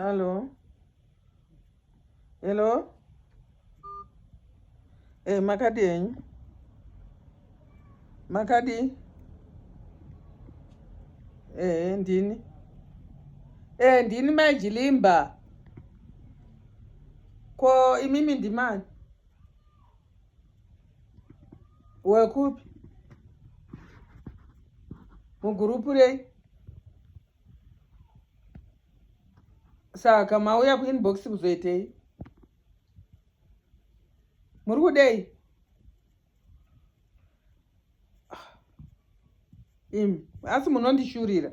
Hello. Hello. Makadi yenyu. Makadi. Ndini. Ndini Majilimba. Ko imimi ndimani. Wekupi. Mugurupu rei. Saka mauya ku inbox kuzoitei. Muri kudei. Imi asi munondishurira.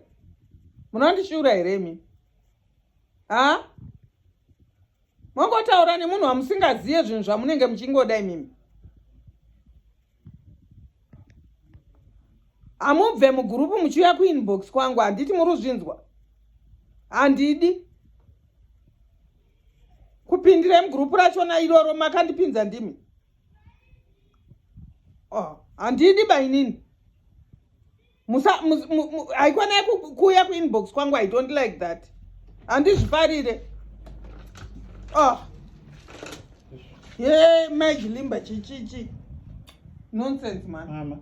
Munondishura here imi. Ha? Mongotaura nemunhu wamusingaziye zvinhu zvamunenge muchingoda imimi. Amubve mugurupu muchiuya ku inbox kwangu, handiti muri kuzvinzwa. Handidi. Kupindire mugurupu rachona iroro makandipinza ndimi. Handidi bainini. Haikona kuuya ku inbox kwangu, I don't like that. Handizvifarire. Majilimba chichichi. Nonsense man. Mama.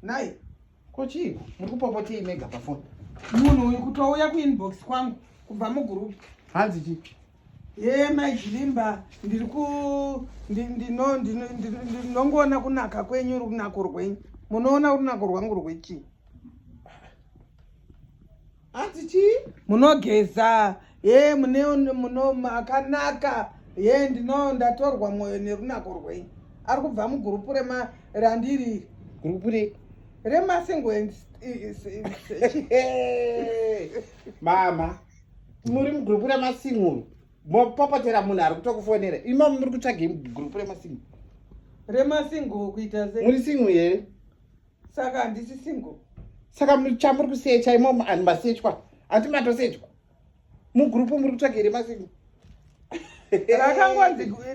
Nai. Kochi, muri kupopotei mega pafoni. Munhu uyu kutouya ku inbox kwangu kubva mugurupu. Hanzi chi? Majilimba ndinongoona kunaka kwenyu, runako rwenyu. Munoona runako rwangu rwechi? Hanzi chi? Munogeza. Muno makanaka. Ndatorwa mwoyo nerunako rwenyu. Ari kubva mugurupu randiri. Gurupu re? Remasingo Mama, muri mugurupu remasingo. Mopopotera munhu ari kutokufonera. Imo muri kutsvaga gurupu remasingo. Remasingo kuita sei? Muri singo here? Saka handisi singo. Saka chamuri kusecha imo ani masechwa. Hati matosechwa. Mugurupu muri kutsvaga remasingo.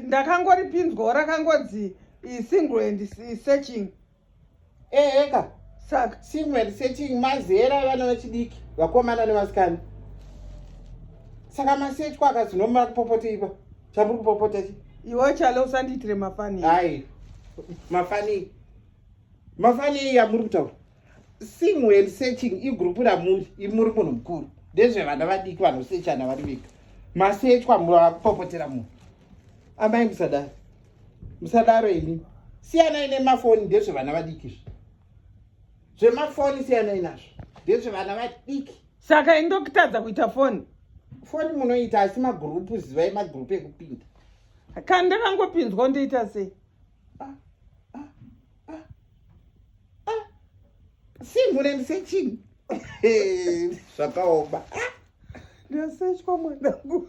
Ndakangoripinzwawo rakangodzi single and searching. Eka. Saka Single and searching mazera vana vechidiki, vakomana nevasikana. Saka masechwa akazinomara kupopota ipa. Chamuri kupopota chi? iwe chalo usandiitire mafani. Hai. Mafani yamuri kutaura. Single and searching igrupu ramuri, imuri munhu mukuru. Ndezvevana vadiki vanosechana vari vega. Masechwa murapopotera munhu. Amai musadaro. Musadaro ini. Siyanai nemafoni ndezvevana vadiki. Zvemafoni siyanai nazvo. Ndezvevana vadiki. Saka indokutadza kuita foni. Foni munoita asi magurupu, zivai magurupu ekupinda. Kana ndakangopinzwa ndoita sei? Single and searching. Zvakaoma. Ndasechwa mwanangu.